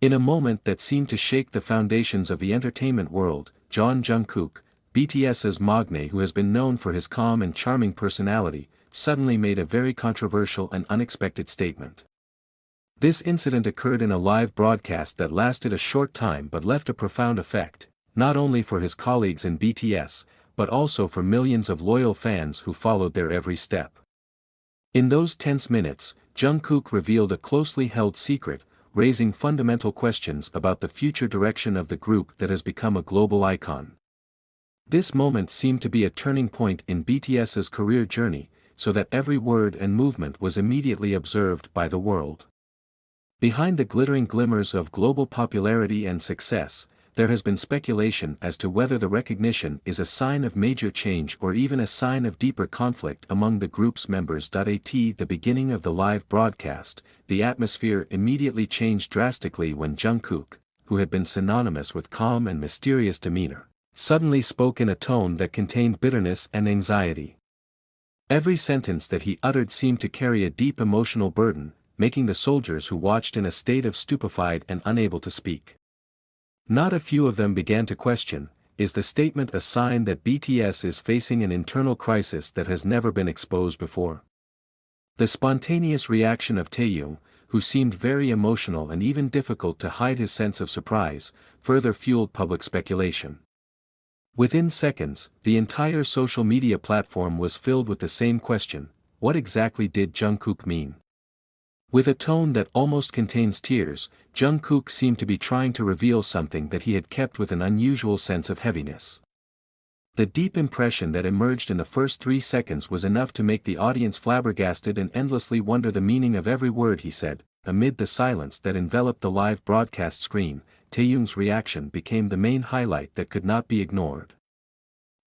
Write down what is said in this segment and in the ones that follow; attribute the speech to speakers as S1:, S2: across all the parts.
S1: In a moment that seemed to shake the foundations of the entertainment world, Jungkook, BTS's magne who has been known for his calm and charming personality, suddenly made a very controversial and unexpected statement. This incident occurred in a live broadcast that lasted a short time but left a profound effect, not only for his colleagues in BTS, but also for millions of loyal fans who followed their every step. In those tense minutes, Jungkook revealed a closely held secret, raising fundamental questions about the future direction of the group that has become a global icon. This moment seemed to be a turning point in BTS's career journey, so that every word and movement was immediately observed by the world. Behind the glittering glimmers of global popularity and success, there has been speculation as to whether the recognition is a sign of major change or even a sign of deeper conflict among the group's members. At the beginning of the live broadcast, the atmosphere immediately changed drastically when Jungkook, who had been synonymous with calm and mysterious demeanor, suddenly spoke in a tone that contained bitterness and anxiety. Every sentence that he uttered seemed to carry a deep emotional burden, making the soldiers who watched in a state of stupefied and unable to speak. Not a few of them began to question, is the statement a sign that BTS is facing an internal crisis that has never been exposed before? The spontaneous reaction of Taehyung, who seemed very emotional and even difficult to hide his sense of surprise, further fueled public speculation. Within seconds, the entire social media platform was filled with the same question: what exactly did Jungkook mean? With a tone that almost contains tears, Jungkook seemed to be trying to reveal something that he had kept with an unusual sense of heaviness. The deep impression that emerged in the first 3 seconds was enough to make the audience flabbergasted and endlessly wonder the meaning of every word he said. Amid the silence that enveloped the live broadcast screen, Taehyung's reaction became the main highlight that could not be ignored.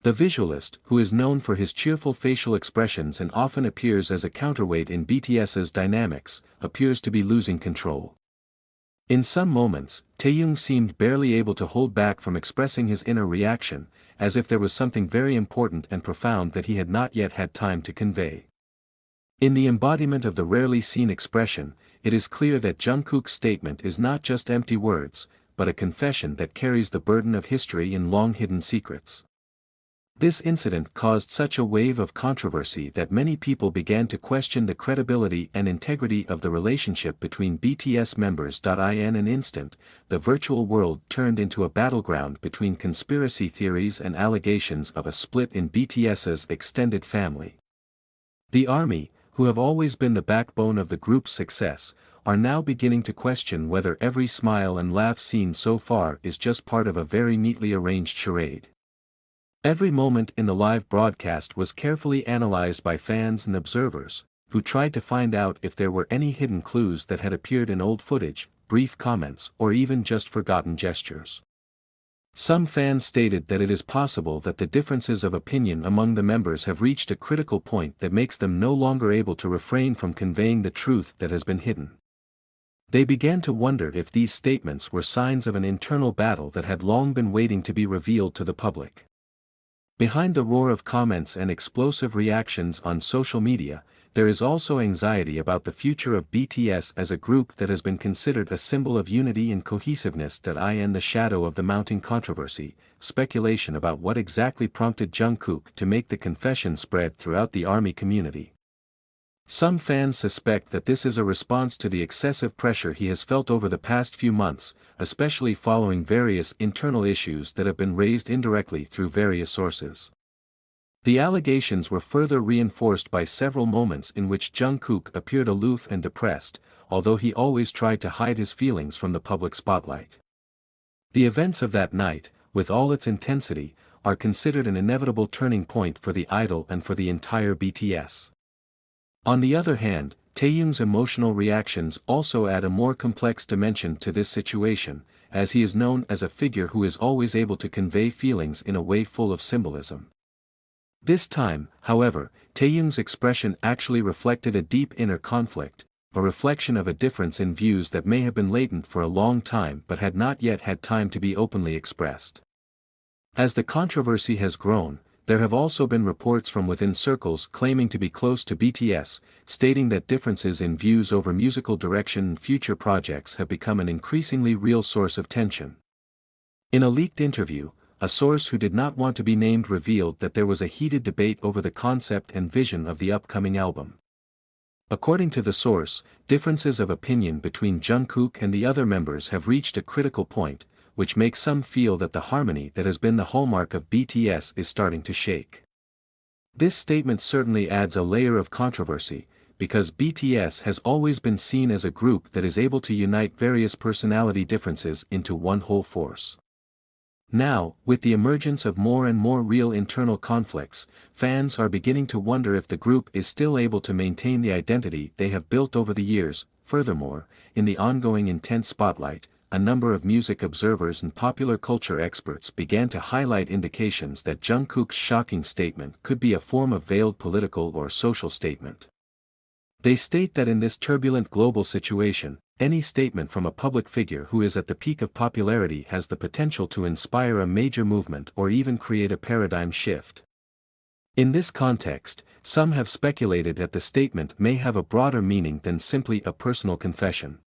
S1: The visualist, who is known for his cheerful facial expressions and often appears as a counterweight in BTS's dynamics, appears to be losing control. In some moments, Taehyung seemed barely able to hold back from expressing his inner reaction, as if there was something very important and profound that he had not yet had time to convey. In the embodiment of the rarely seen expression, it is clear that Jungkook's statement is not just empty words, but a confession that carries the burden of history and long-hidden secrets. This incident caused such a wave of controversy that many people began to question the credibility and integrity of the relationship between BTS members. In an instant, the virtual world turned into a battleground between conspiracy theories and allegations of a split in BTS's extended family. The ARMY, who have always been the backbone of the group's success, are now beginning to question whether every smile and laugh seen so far is just part of a very neatly arranged charade. Every moment in the live broadcast was carefully analyzed by fans and observers, who tried to find out if there were any hidden clues that had appeared in old footage, brief comments, or even just forgotten gestures. Some fans stated that it is possible that the differences of opinion among the members have reached a critical point that makes them no longer able to refrain from conveying the truth that has been hidden. They began to wonder if these statements were signs of an internal battle that had long been waiting to be revealed to the public. Behind the roar of comments and explosive reactions on social media, there is also anxiety about the future of BTS as a group that has been considered a symbol of unity and cohesiveness. In the shadow of the mounting controversy, speculation about what exactly prompted Jungkook to make the confession spread throughout the ARMY community. Some fans suspect that this is a response to the excessive pressure he has felt over the past few months, especially following various internal issues that have been raised indirectly through various sources. The allegations were further reinforced by several moments in which Jungkook appeared aloof and depressed, although he always tried to hide his feelings from the public spotlight. The events of that night, with all its intensity, are considered an inevitable turning point for the idol and for the entire BTS. On the other hand, Taehyung's emotional reactions also add a more complex dimension to this situation, as he is known as a figure who is always able to convey feelings in a way full of symbolism. This time, however, Taehyung's expression actually reflected a deep inner conflict, a reflection of a difference in views that may have been latent for a long time but had not yet had time to be openly expressed. As the controversy has grown, There have also been reports from within circles claiming to be close to BTS, stating that differences in views over musical direction and future projects have become an increasingly real source of tension. In a leaked interview, a source who did not want to be named revealed that there was a heated debate over the concept and vision of the upcoming album. According to the source, differences of opinion between Jungkook and the other members have reached a critical point, which makes some feel that the harmony that has been the hallmark of BTS is starting to shake. This statement certainly adds a layer of controversy, because BTS has always been seen as a group that is able to unite various personality differences into one whole force. Now, with the emergence of more and more real internal conflicts, fans are beginning to wonder if the group is still able to maintain the identity they have built over the years. Furthermore, in the ongoing intense spotlight, a number of music observers and popular culture experts began to highlight indications that Jungkook's shocking statement could be a form of veiled political or social statement. They state that in this turbulent global situation, any statement from a public figure who is at the peak of popularity has the potential to inspire a major movement or even create a paradigm shift. In this context, some have speculated that the statement may have a broader meaning than simply a personal confession.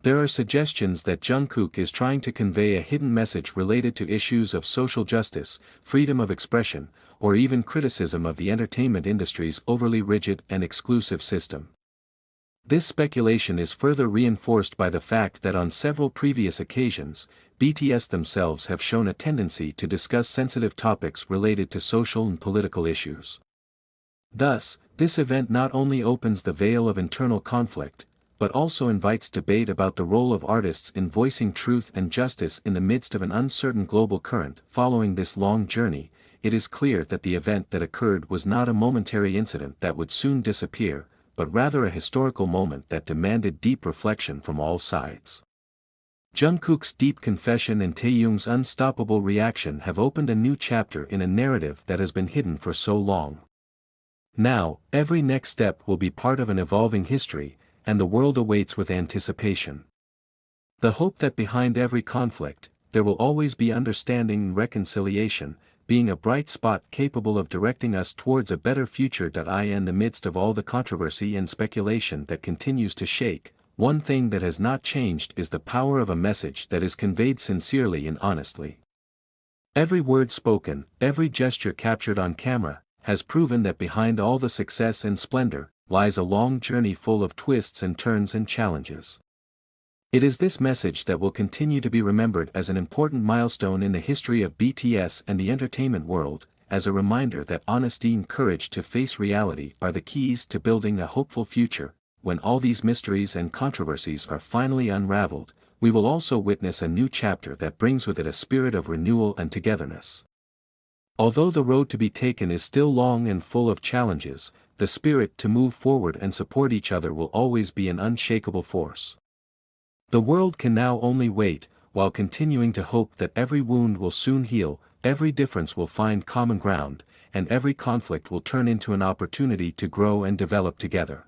S1: There are suggestions that Jungkook is trying to convey a hidden message related to issues of social justice, freedom of expression, or even criticism of the entertainment industry's overly rigid and exclusive system. This speculation is further reinforced by the fact that on several previous occasions, BTS themselves have shown a tendency to discuss sensitive topics related to social and political issues. Thus, this event not only opens the veil of internal conflict, but also invites debate about the role of artists in voicing truth and justice in the midst of an uncertain global current. Following this long journey, it is clear that the event that occurred was not a momentary incident that would soon disappear, but rather a historical moment that demanded deep reflection from all sides. Jungkook's deep confession and Taehyung's unstoppable reaction have opened a new chapter in a narrative that has been hidden for so long. Now, every next step will be part of an evolving history, and the world awaits with anticipation. The hope that behind every conflict, there will always be understanding and reconciliation, being a bright spot capable of directing us towards a better future. In the midst of all the controversy and speculation that continues to shake, one thing that has not changed is the power of a message that is conveyed sincerely and honestly. Every word spoken, every gesture captured on camera, has proven that behind all the success and splendor, lies a long journey full of twists and turns and challenges. It is this message that will continue to be remembered as an important milestone in the history of BTS and the entertainment world, as a reminder that honesty and courage to face reality are the keys to building a hopeful future. When all these mysteries and controversies are finally unraveled, we will also witness a new chapter that brings with it a spirit of renewal and togetherness. Although the road to be taken is still long and full of challenges, the spirit to move forward and support each other will always be an unshakable force. The world can now only wait, while continuing to hope that every wound will soon heal, every difference will find common ground, and every conflict will turn into an opportunity to grow and develop together.